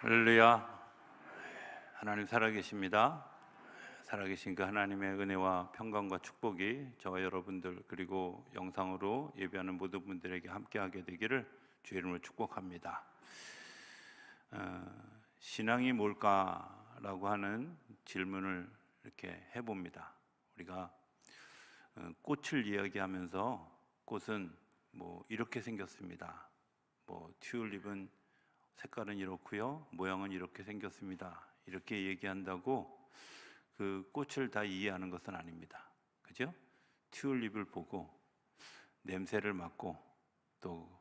할렐루야. 하나님 살아계십니다. 살아계신 그 하나님의 은혜와 평강과 축복이 저와 여러분들 그리고 영상으로 예배하는 모든 분들에게 함께하게 되기를 주의 이름으로 축복합니다. 신앙이 뭘까라고 하는 질문을 이렇게 해봅니다. 우리가 꽃을 이야기하면서 꽃은 뭐 이렇게 생겼습니다. 뭐 튤립은 색깔은 이렇고요, 모양은 이렇게 생겼습니다. 이렇게 얘기한다고 그 꽃을 다 이해하는 것은 아닙니다. 그죠? 튤립을 보고 냄새를 맡고 또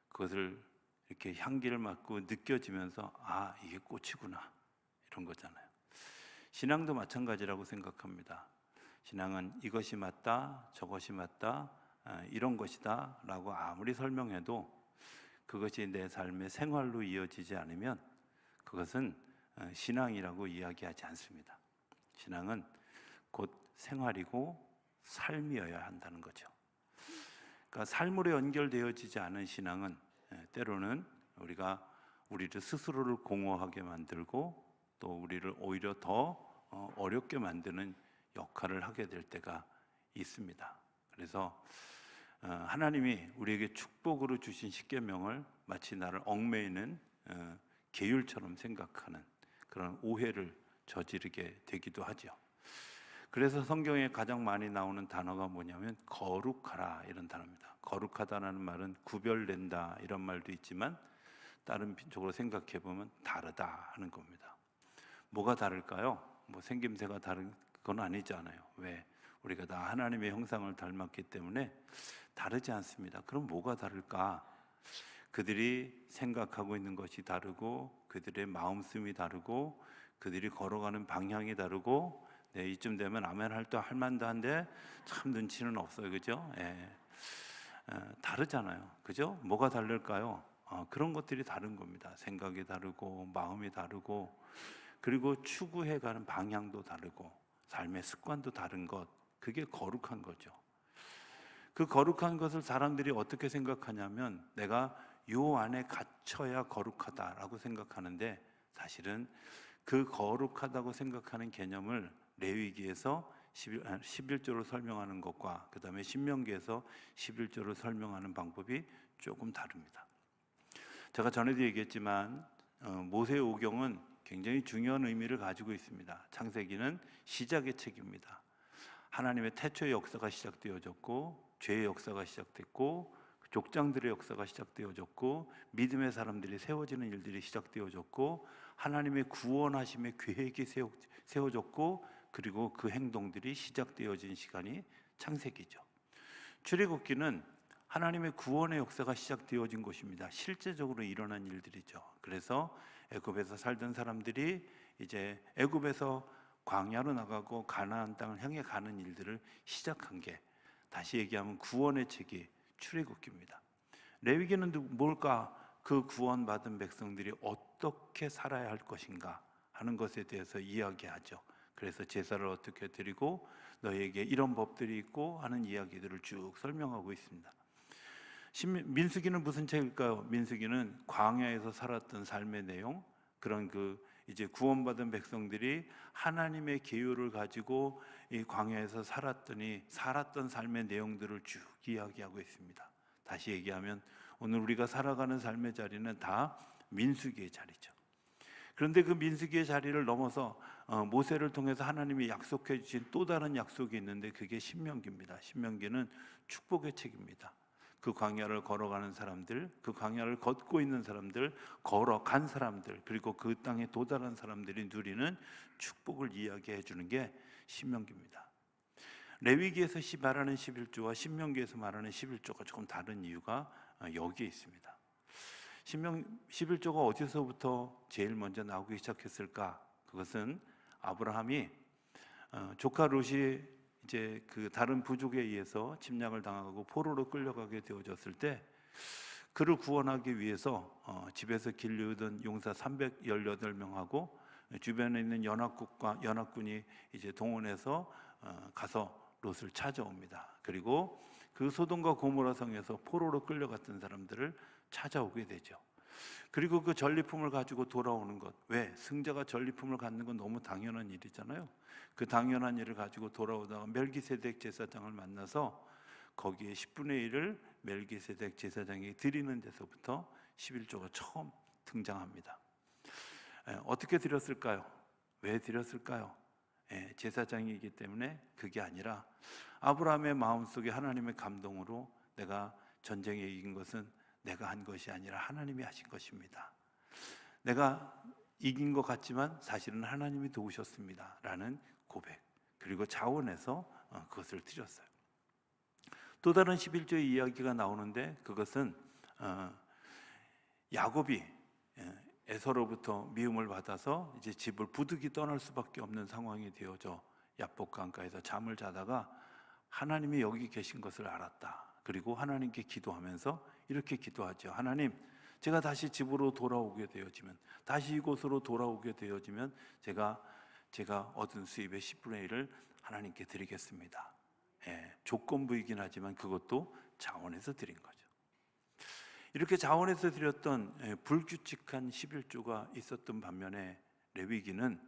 그것을 이렇게 향기를 맡고 느껴지면서 아, 이게 꽃이구나, 이런 거잖아요. 신앙도 마찬가지라고 생각합니다. 신앙은 이것이 맞다, 저것이 맞다, 이런 것이다 라고 아무리 설명해도 그것이 내 삶의 생활로 이어지지 않으면 그것은 신앙이라고 이야기하지 않습니다. 신앙은 곧 생활이고 삶이어야 한다는 거죠. 그러니까 삶으로 연결되어지지 않은 신앙은 때로는 우리가 우리를 스스로를 공허하게 만들고 또 우리를 오히려 더 어렵게 만드는 역할을 하게 될 때가 있습니다. 그래서 하나님이 우리에게 축복으로 주신 십계명을 마치 나를 얽매이는 계율처럼 생각하는 그런 오해를 저지르게 되기도 하죠. 그래서 성경에 가장 많이 나오는 단어가 뭐냐면 거룩하라, 이런 단어입니다. 거룩하다라는 말은 구별된다 이런 말도 있지만 다른 쪽으로 생각해 보면 다르다 하는 겁니다. 뭐가 다를까요? 뭐 생김새가 다른 건 아니잖아요. 왜? 우리가 다 하나님의 형상을 닮았기 때문에 다르지 않습니다. 그럼 뭐가 다를까? 그들이 생각하고 있는 것이 다르고 그들의 마음씀이 다르고 그들이 걸어가는 방향이 다르고 이쯤 되면 아멘 할 만도 한데 참 눈치는 없어요. 그죠? 다르잖아요. 그죠? 뭐가 다를까요? 그런 것들이 다른 겁니다. 생각이 다르고 마음이 다르고 그리고 추구해가는 방향도 다르고 삶의 습관도 다른 것, 그게 거룩한 거죠. 그 거룩한 것을 사람들이 어떻게 생각하냐면 내가 요 안에 갇혀야 거룩하다라고 생각하는데 사실은 그 거룩하다고 생각하는 개념을 레위기에서 11조로 설명하는 것과 그 다음에 신명기에서 11조로 설명하는 방법이 조금 다릅니다. 제가 전에도 얘기했지만 모세의 오경은 굉장히 중요한 의미를 가지고 있습니다. 창세기는 시작의 책입니다. 하나님의 태초의 역사가 시작되어졌고 죄의 역사가 시작됐고 족장들의 역사가 시작되어졌고 믿음의 사람들이 세워지는 일들이 시작되어졌고 하나님의 구원하심의 계획이 세워졌고 그리고 그 행동들이 시작되어진 시간이 창세기죠. 출애굽기는 하나님의 구원의 역사가 시작되어진 것입니다. 실제적으로 일어난 일들이죠. 그래서 애굽에서 살던 사람들이 이제 애굽에서 광야로 나가고 가나안 땅을 향해 가는 일들을 시작한 게 다시 얘기하면 구원의 책이 출애굽기입니다. 레위기는 뭘까? 그 구원받은 백성들이 어떻게 살아야 할 것인가 하는 것에 대해서 이야기하죠. 그래서 제사를 어떻게 드리고 너에게 이런 법들이 있고 하는 이야기들을 쭉 설명하고 있습니다. 민수기는 무슨 책일까요? 민수기는 광야에서 살았던 삶의 내용, 그런 이제 구원받은 백성들이 하나님의 계율을 가지고 이 광야에서 살았던 삶의 내용들을 쭉 이야기하고 있습니다. 다시 얘기하면 오늘 우리가 살아가는 삶의 자리는 다 민수기의 자리죠. 그런데 그 민수기의 자리를 넘어서 모세를 통해서 하나님이 약속해 주신 또 다른 약속이 있는데 그게 신명기입니다. 신명기는 축복의 책입니다. 그 광야를 걸어가는 사람들, 그 광야를 걷고 있는 사람들, 걸어간 사람들, 그리고 그 땅에 도달한 사람들이 누리는 축복을 이야기해 주는 게 신명기입니다. 레위기에서 말하는 11조와 신명기에서 말하는 11조가 조금 다른 이유가 여기에 있습니다. 11조가 어디서부터 제일 먼저 나오기 시작했을까? 그것은 아브라함이 조카 롯이 이제 그 다른 부족에 의해서 침략을 당하고 포로로 끌려가게 되어졌을 때 그를 구원하기 위해서 집에서 길르던 용사 318명하고 주변에 있는 연합군이 이제 동원해서 가서 롯을 찾아옵니다. 그리고 그 소돔과 고모라 성에서 포로로 끌려갔던 사람들을 찾아오게 되죠. 그리고 그 전리품을 가지고 돌아오는 것. 왜? 승자가 전리품을 갖는 건 너무 당연한 일이잖아요. 그 당연한 일을 가지고 돌아오다가 멜기세덱 제사장을 만나서 거기에 10분의 1을 멜기세덱 제사장이 드리는 데서부터 11조가 처음 등장합니다. 어떻게 드렸을까요? 왜 드렸을까요? 제사장이기 때문에 그게 아니라 아브라함의 마음속에 하나님의 감동으로 내가 전쟁에 이긴 것은 내가 한 것이 아니라 하나님이 하신 것입니다. 내가 이긴 것 같지만 사실은 하나님이 도우셨습니다 라는 고백, 그리고 자원해서 그것을 드렸어요. 또 다른 11조의 이야기가 나오는데 그것은 야곱이 에서로부터 미움을 받아서 이제 집을 부득이 떠날 수밖에 없는 상황이 되어져 야복 강가에서 잠을 자다가 하나님이 여기 계신 것을 알았다. 그리고 하나님께 기도하면서 이렇게 기도하죠. 하나님, 제가 다시 집으로 돌아오게 되어지면, 다시 이곳으로 돌아오게 되어지면 제가 얻은 수입의 10분의 1을 하나님께 드리겠습니다. 조건부이긴 하지만 그것도 자원해서 드린 거죠. 이렇게 자원해서 드렸던 불규칙한 11조가 있었던 반면에 레위기는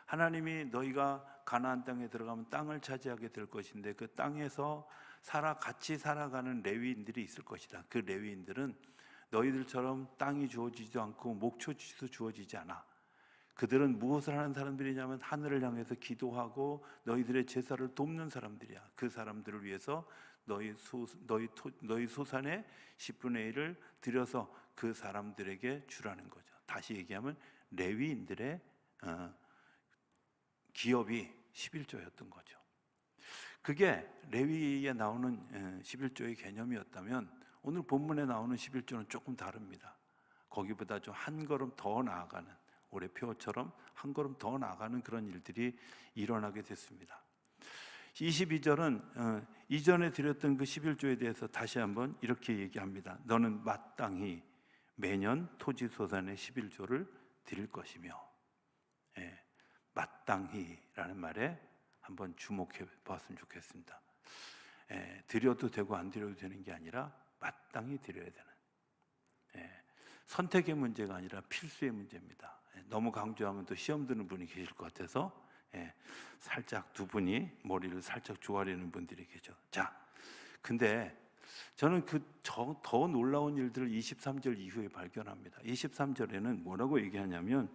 하나님이 너희가 가나안 땅에 들어가면 땅을 차지하게 될 것인데 그 땅에서 같이 살아가는 레위인들이 있을 것이다. 그 레위인들은 너희들처럼 땅이 주어지지도 않고 목초지도 주어지지 않아. 그들은 무엇을 하는 사람들이냐면 하늘을 향해서 기도하고 너희들의 제사를 돕는 사람들이야. 그 사람들을 위해서 너희 소산의 10분의 1을 들여서 그 사람들에게 주라는 거죠. 다시 얘기하면 레위인들의 기업이 11조였던 거죠. 그게 레위에 나오는 11조의 개념이었다면 오늘 본문에 나오는 11조는 조금 다릅니다. 거기보다 좀 한 걸음 더 나아가는, 올해 표처럼 한 걸음 더 나아가는 그런 일들이 일어나게 됐습니다. 22절은 이전에 드렸던 그 11조에 대해서 다시 한번 이렇게 얘기합니다. 너는 마땅히 매년 토지소산의 11조를 드릴 것이며, 마땅히라는 말에 한번 주목해 봤으면 좋겠습니다. 드려도 되고 안 드려도 되는 게 아니라 마땅히 드려야 되는, 선택의 문제가 아니라 필수의 문제입니다. 너무 강조하면 또 시험 드는 분이 계실 것 같아서 살짝 두 분이 머리를 살짝 조아리는 분들이 계죠. 자, 근데 저는 더 놀라운 일들을 23절 이후에 발견합니다. 23절에는 뭐라고 얘기하냐면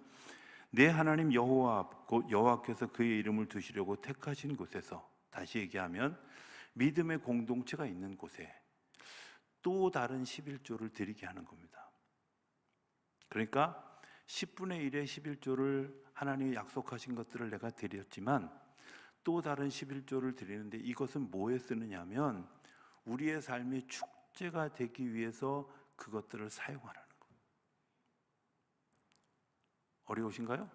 내 하나님 여호와께서 그의 이름을 두시려고 택하신 곳에서, 다시 얘기하면 믿음의 공동체가 있는 곳에 또 다른 11조를 드리게 하는 겁니다. 그러니까 10분의 1의 11조를 하나님이 약속하신 것들을 내가 드렸지만 또 다른 11조를 드리는데 이것은 뭐에 쓰느냐면 우리의 삶이 축제가 되기 위해서 그것들을 사용하라는 거예요. 어려우신가요?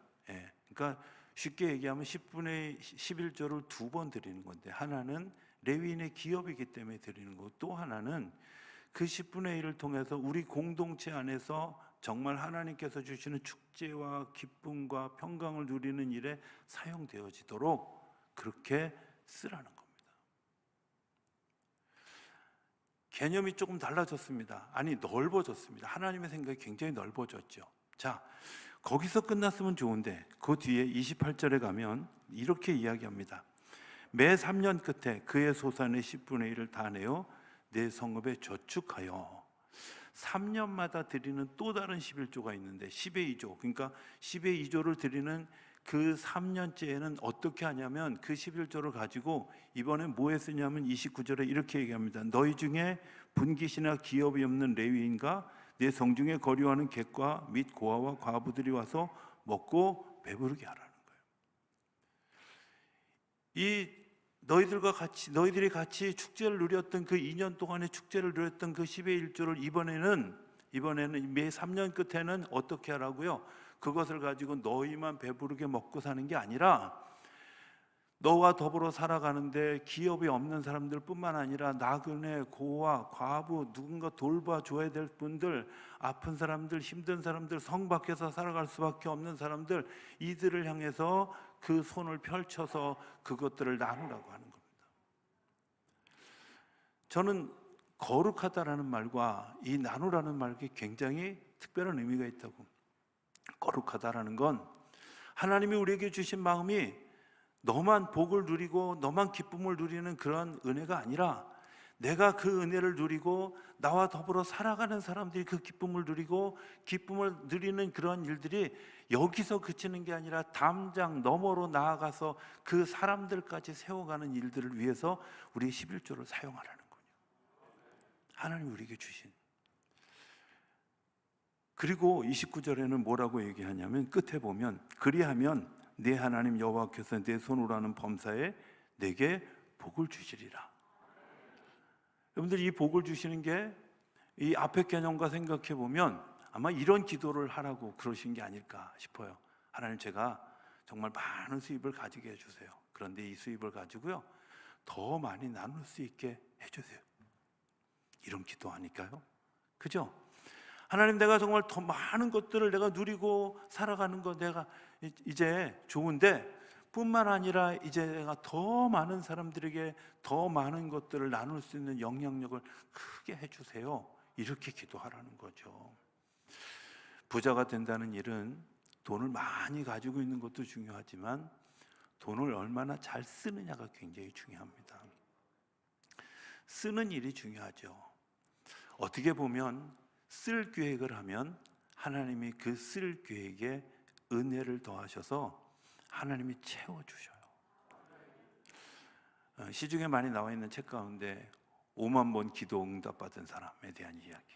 그러니까 쉽게 얘기하면 10분의 11조를 두 번 드리는 건데 하나는 레위인의 기업이기 때문에 드리는 거고 또 하나는 그 10분의 1을 통해서 우리 공동체 안에서 정말 하나님께서 주시는 축제와 기쁨과 평강을 누리는 일에 사용되어지도록 그렇게 쓰라는 겁니다. 개념이 조금 달라졌습니다. 아니, 넓어졌습니다. 하나님의 생각이 굉장히 넓어졌죠. 자, 거기서 끝났으면 좋은데 그 뒤에 28절에 가면 이렇게 이야기합니다. 매 3년 끝에 그의 소산의 10분의 1을 다 내어 내 성읍에 저축하여 3년마다 드리는 또 다른 11조가 있는데 10의 2조, 그러니까 10의 2조를 드리는 그 3년째에는 어떻게 하냐면 그 11조를 가지고 이번에 뭐에 쓰냐면 29절에 이렇게 얘기합니다. 너희 중에 분깃이나 기업이 없는 레위인과 내 성중에 거류하는 객과 및 고아와 과부들이 와서 먹고 배부르게 하라는 거예요. 너희들이 같이 축제를 누렸던 그 2년 동안의 축제를 누렸던 그 10의 1조를 이번에는 매 3년 끝에는 어떻게 하라고요? 그것을 가지고 너희만 배부르게 먹고 사는 게 아니라 너와 더불어 살아가는데 기업이 없는 사람들 뿐만 아니라 나그네, 고아, 과부, 누군가 돌봐줘야 될 분들, 아픈 사람들, 힘든 사람들, 성 밖에서 살아갈 수밖에 없는 사람들, 이들을 향해서 그 손을 펼쳐서 그것들을 나누라고 하는 겁니다. 저는 거룩하다라는 말과 이 나누라는 말이 굉장히 특별한 의미가 있다고. 거룩하다라는 건 하나님이 우리에게 주신 마음이 너만 복을 누리고 너만 기쁨을 누리는 그런 은혜가 아니라 내가 그 은혜를 누리고 나와 더불어 살아가는 사람들이 그 기쁨을 누리고 기쁨을 누리는 그런 일들이 여기서 그치는 게 아니라 담장 너머로 나아가서 그 사람들까지 세워가는 일들을 위해서 우리 11조를 사용하라는 거예요. 하나님이 우리에게 주신. 그리고 29절에는 뭐라고 얘기하냐면 끝에 보면 그리하면 내 하나님 여호와께서 내 손으로 하는 범사에 내게 복을 주시리라. 여러분들 이 복을 주시는 게 이 앞의 개념과 생각해 보면 아마 이런 기도를 하라고 그러신 게 아닐까 싶어요. 하나님, 제가 정말 많은 수입을 가지게 해주세요. 그런데 이 수입을 가지고요 더 많이 나눌 수 있게 해주세요. 이런 기도 아닐까요? 그죠? 하나님, 내가 정말 더 많은 것들을 내가 누리고 살아가는 거 내가 이제 좋은데 뿐만 아니라 이제 내가 더 많은 사람들에게 더 많은 것들을 나눌 수 있는 영향력을 크게 해주세요. 이렇게 기도하라는 거죠. 부자가 된다는 일은 돈을 많이 가지고 있는 것도 중요하지만 돈을 얼마나 잘 쓰느냐가 굉장히 중요합니다. 쓰는 일이 중요하죠. 어떻게 보면 쓸 계획을 하면 하나님이 그 쓸 계획에 은혜를 더하셔서 하나님이 채워주셔요. 시중에 많이 나와 있는 책 가운데 5만 번 기도 응답받은 사람에 대한 이야기,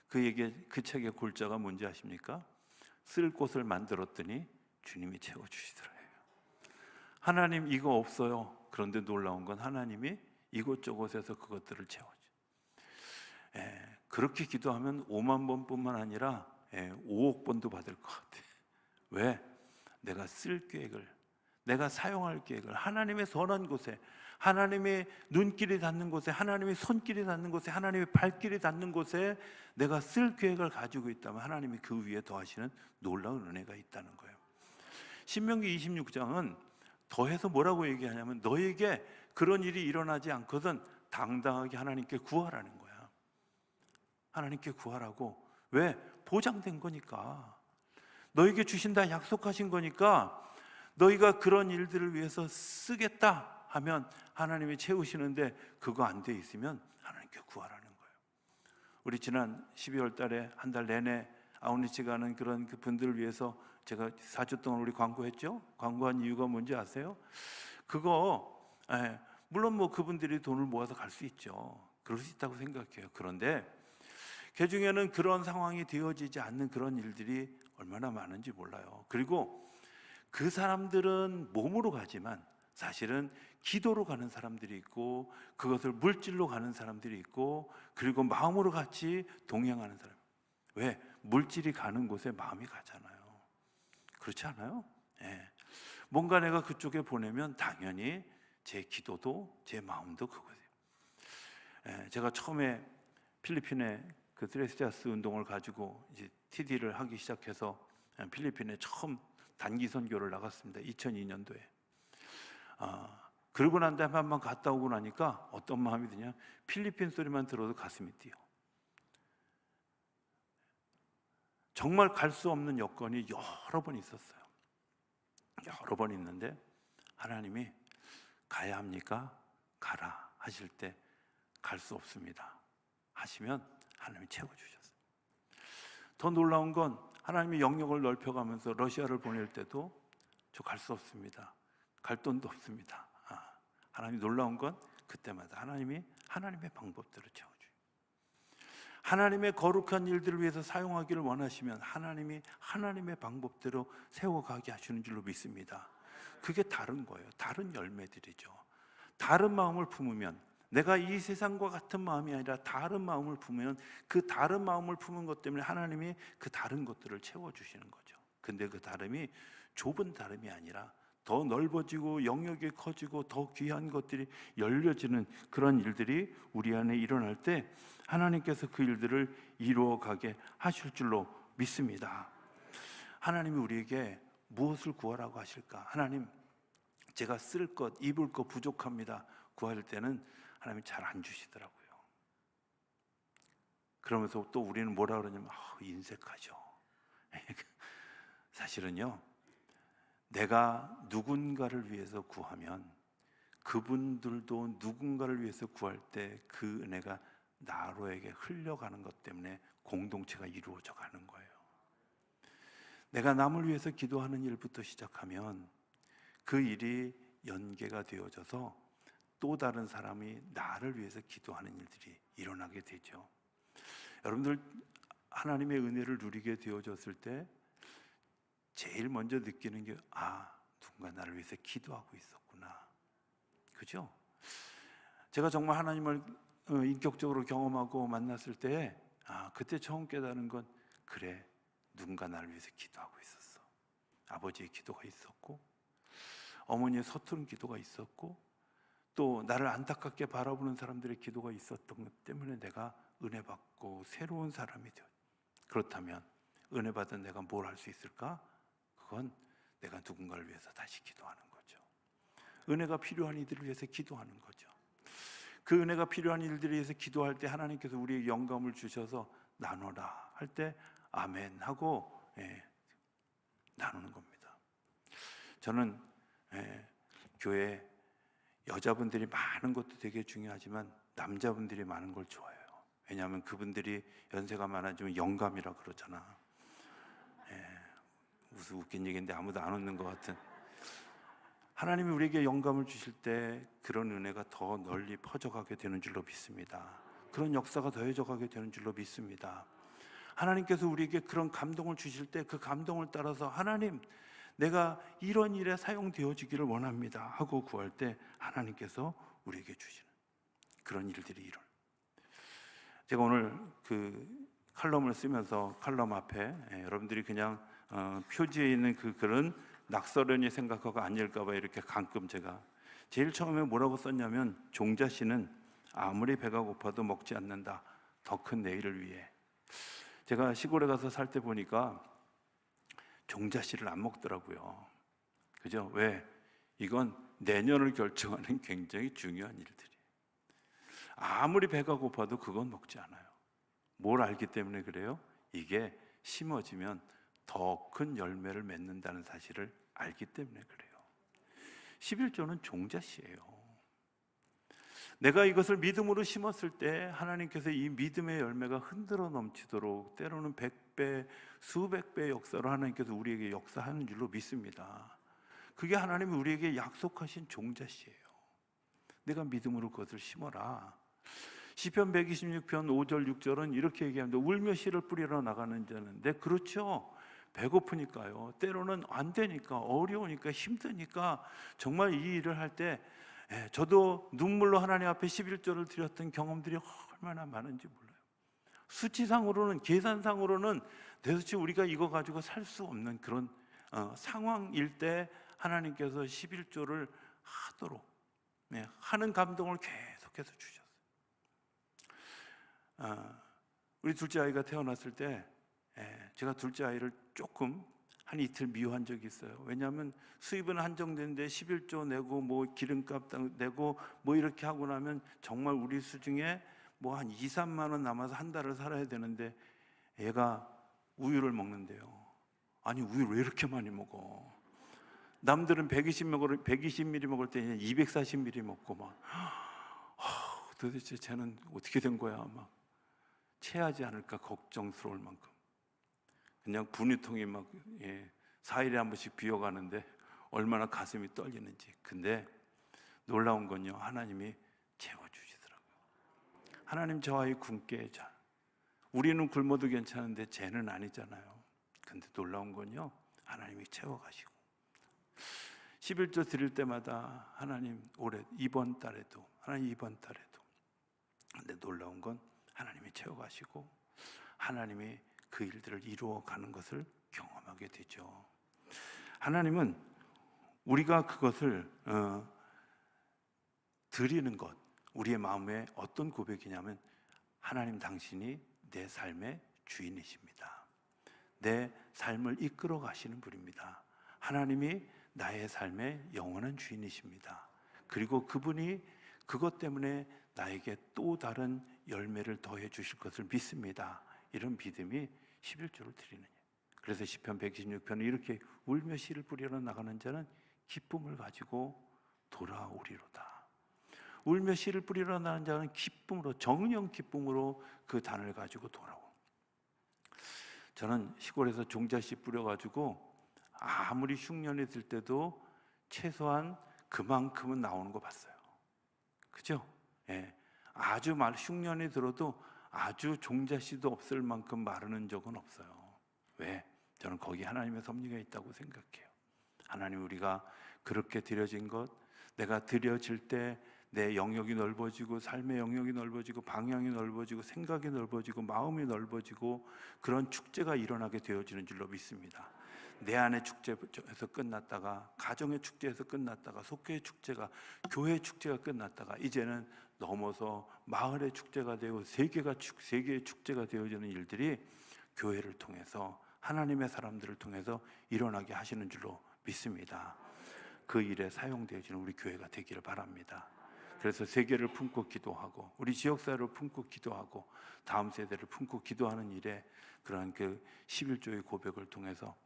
그 책의 골자가 뭔지 아십니까? 쓸 곳을 만들었더니 주님이 채워주시더래요. 하나님, 이거 없어요. 그런데 놀라운 건 하나님이 이곳저곳에서 그것들을 채워줘. 그렇게 기도하면 5만 번뿐만 아니라 5억 번도 받을 것 같아. 왜? 내가 쓸 계획을, 내가 사용할 계획을 하나님의 선한 곳에, 하나님의 눈길이 닿는 곳에, 하나님의 손길이 닿는 곳에, 하나님의 발길이 닿는 곳에 내가 쓸 계획을 가지고 있다면 하나님이 그 위에 더하시는 놀라운 은혜가 있다는 거예요. 신명기 26장은 더해서 뭐라고 얘기하냐면 너에게 그런 일이 일어나지 않거든 당당하게 하나님께 구하라는 거야. 하나님께 구하라고. 왜? 보장된 거니까. 너에게 주신다 약속하신 거니까 너희가 그런 일들을 위해서 쓰겠다 하면 하나님이 채우시는데 그거 안 돼 있으면 하나님께 구하라는 거예요. 우리 지난 12월 달에 한 달 내내 아웃리치 가는 그런 그 분들을 위해서 제가 4주 동안 우리 광고했죠. 광고한 이유가 뭔지 아세요? 그거 물론 뭐 그분들이 돈을 모아서 갈 수 있죠. 그럴 수 있다고 생각해요. 그런데 그 중에는 그런 상황이 되어지지 않는 그런 일들이 얼마나 많은지 몰라요. 그리고 그 사람들은 몸으로 가지만 사실은 기도로 가는 사람들이 있고 그것을 물질로 가는 사람들이 있고 그리고 마음으로 같이 동행하는 사람. 왜? 물질이 가는 곳에 마음이 가잖아요. 그렇지 않아요? 뭔가 내가 그쪽에 보내면 당연히 제 기도도 제 마음도 그거예요. 제가 처음에 필리핀에 그 트레스자스 운동을 가지고 이제 TD를 하기 시작해서 필리핀에 처음 단기 선교를 나갔습니다. 2002년도에. 그러고 난 다음에 한번 갔다 오고 나니까 어떤 마음이 드냐? 필리핀 소리만 들어도 가슴이 뛰어. 정말 갈 수 없는 여건이 여러 번 있었어요. 여러 번 있는데 하나님이 가야 합니까? 가라 하실 때 갈 수 없습니다 하시면 하나님이 채워주셨어요. 더 놀라운 건 하나님이 영역을 넓혀가면서 러시아를 보낼 때도 저 갈 수 없습니다. 갈 돈도 없습니다. 하나님이 놀라운 건 그때마다 하나님이 하나님의 방법대로 채워줘요. 하나님의 거룩한 일들을 위해서 사용하기를 원하시면 하나님이 하나님의 방법대로 세워가게 하시는 줄로 믿습니다. 그게 다른 거예요. 다른 열매들이죠. 다른 마음을 품으면, 내가 이 세상과 같은 마음이 아니라 다른 마음을 품으면 그 다른 마음을 품은 것 때문에 하나님이 그 다른 것들을 채워주시는 거죠. 근데 그 다름이 좁은 다름이 아니라 더 넓어지고 영역이 커지고 더 귀한 것들이 열려지는 그런 일들이 우리 안에 일어날 때 하나님께서 그 일들을 이루어가게 하실 줄로 믿습니다. 하나님이 우리에게 무엇을 구하라고 하실까? 하나님, 제가 쓸 것, 입을 것 부족합니다 구할 때는 하나님이 잘 안 주시더라고요. 그러면서 또 우리는 뭐라 그러냐면 인색하죠. 사실은요, 내가 누군가를 위해서 구하면 그분들도 누군가를 위해서 구할 때 그 은혜가 나로에게 흘려가는 것 때문에 공동체가 이루어져 가는 거예요. 내가 남을 위해서 기도하는 일부터 시작하면 그 일이 연계가 되어져서 또 다른 사람이 나를 위해서 기도하는 일들이 일어나게 되죠. 여러분들, 하나님의 은혜를 누리게 되어졌을 때 제일 먼저 느끼는 게 누군가 나를 위해서 기도하고 있었구나. 그죠? 제가 정말 하나님을 인격적으로 경험하고 만났을 때 그때 처음 깨달은 건, 그래, 누군가 나를 위해서 기도하고 있었어. 아버지의 기도가 있었고, 어머니의 서투른 기도가 있었고, 또 나를 안타깝게 바라보는 사람들의 기도가 있었던 것 때문에 내가 은혜 받고 새로운 사람이 되었. 그렇다면 은혜 받은 내가 뭘 할 수 있을까? 그건 내가 누군가를 위해서 다시 기도하는 거죠. 은혜가 필요한 이들을 위해서 기도하는 거죠. 그 은혜가 필요한 일들을 위해서 기도할 때 하나님께서 우리에게 영감을 주셔서 나눠라 할 때 아멘 하고 나누는 겁니다. 저는 교회 여자분들이 많은 것도 되게 중요하지만 남자분들이 많은 걸 좋아해요. 왜냐하면 그분들이 연세가 많아지면 영감이라 그러잖아. 무슨 웃긴 얘기인데 아무도 안 웃는 것 같은. 하나님이 우리에게 영감을 주실 때 그런 은혜가 더 널리 퍼져가게 되는 줄로 믿습니다. 그런 역사가 더해져 가게 되는 줄로 믿습니다. 하나님께서 우리에게 그런 감동을 주실 때 그 감동을 따라서 하나님, 내가 이런 일에 사용되어지기를 원합니다 하고 구할 때 하나님께서 우리에게 주시는 그런 일들이 일어나. 제가 오늘 그 칼럼을 쓰면서 칼럼 앞에 여러분들이 그냥 표지에 있는 그 글은 낙서련이 생각하고 안 읽을까봐 이렇게 가끔 제가 제일 처음에 뭐라고 썼냐면, 종자씨는 아무리 배가 고파도 먹지 않는다, 더 큰 내일을 위해. 제가 시골에 가서 살 때 보니까 종자씨를 안 먹더라고요. 그죠? 왜? 이건 내년을 결정하는 굉장히 중요한 일들이. 아무리 배가 고파도 그건 먹지 않아요. 뭘 알기 때문에 그래요? 이게 심어지면 더 큰 열매를 맺는다는 사실을 알기 때문에 그래요. 11조는 종자씨예요. 내가 이것을 믿음으로 심었을 때 하나님께서 이 믿음의 열매가 흔들어 넘치도록 때로는 100배, 수백 배의 역사로 하나님께서 우리에게 역사하는 줄로 믿습니다. 그게 하나님이 우리에게 약속하신 종자씨예요. 내가 믿음으로 그것을 심어라. 시편 126편 5절 6절은 이렇게 얘기합니다. 울며 씨를 뿌리러 나가는 자는. 네, 그렇죠. 배고프니까요. 때로는 안 되니까, 어려우니까, 힘드니까 정말 이 일을 할 때 저도 눈물로 하나님 앞에 11조를 드렸던 경험들이 얼마나 많은지 몰라요. 수치상으로는, 계산상으로는 도대체 우리가 이거 가지고 살 수 없는 그런 상황일 때 하나님께서 11조를 하도록 하는 감동을 계속해서 주셨어요. 우리 둘째 아이가 태어났을 때 제가 둘째 아이를 조금 한 이틀 미워한 적이 있어요. 왜냐하면 수입은 한정되는데 11조 내고 뭐 기름값 내고 뭐 이렇게 하고 나면 정말 우리 수중에 뭐 한 2, 3만 원 남아서 한 달을 살아야 되는데 얘가 우유를 먹는데요. 아니, 우유를 왜 이렇게 많이 먹어? 남들은 120ml 먹을 때 240ml 먹고 막 도대체 쟤는 어떻게 된 거야? 막 체하지 않을까 걱정스러울 만큼 그냥 분유통이 막 4일에 한 번씩 비어가는데 얼마나 가슴이 떨리는지. 근데 놀라운 건요, 하나님이 채워주시더라고요. 하나님, 저 아이 굶게 해줘. 우리는 굶어도 괜찮은데 쟤는 아니잖아요. 근데 놀라운 건요, 하나님이 채워가시고 11조 드릴 때마다 하나님, 올해 이번 달에도 하나님, 이번 달에도. 근데 놀라운 건 하나님이 채워가시고 하나님이 그 일들을 이루어가는 것을 경험하게 되죠. 하나님은 우리가 그것을 드리는 것, 우리의 마음에 어떤 고백이냐면, 하나님, 당신이 내 삶의 주인이십니다. 내 삶을 이끌어 가시는 분입니다. 하나님이 나의 삶의 영원한 주인이십니다. 그리고 그분이 그것 때문에 나에게 또 다른 열매를 더해 주실 것을 믿습니다. 이런 믿음이 11조를 드리는 거예요. 그래서 시편 126편은 이렇게 울며 씨를 뿌리러 나가는 자는 기쁨을 가지고 돌아오리로다. 울며 씨를 뿌리러 나가는 자는 기쁨으로, 정령 기쁨으로 그 단을 가지고 돌아오. 저는 시골에서 종자씨 뿌려가지고 아무리 흉년이 들 때도 최소한 그만큼은 나오는 거 봤어요. 그죠? 예. 아주 흉년이 들어도 아주 종자씨도 없을 만큼 마르는 적은 없어요. 왜? 저는 거기 하나님의 섭리가 있다고 생각해요. 하나님, 우리가 그렇게 드려진 것, 내가 드려질 때 내 영역이 넓어지고 삶의 영역이 넓어지고 방향이 넓어지고 생각이 넓어지고 마음이 넓어지고 그런 축제가 일어나게 되어지는 줄로 믿습니다. 내 안의 축제에서 끝났다가 가정의 축제에서 끝났다가 속교의 축제가, 교회 축제가 끝났다가 이제는 넘어서 마을의 축제가 되고 세계의 축제가 되어지는 일들이 교회를 통해서, 하나님의 사람들을 통해서 일어나게 하시는 줄로 믿습니다. 그 일에 사용되어지는 우리 교회가 되기를 바랍니다. 그래서 세계를 품고 기도하고 우리 지역사회를 품고 기도하고 다음 세대를 품고 기도하는 일에 그러한 그 11조의 고백을 통해서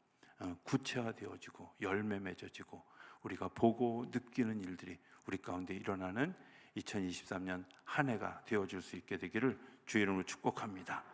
구체화되어지고 열매 맺어지고 우리가 보고 느끼는 일들이 우리 가운데 일어나는 2023년 한 해가 되어질 수 있게 되기를 주의 이름으로 축복합니다.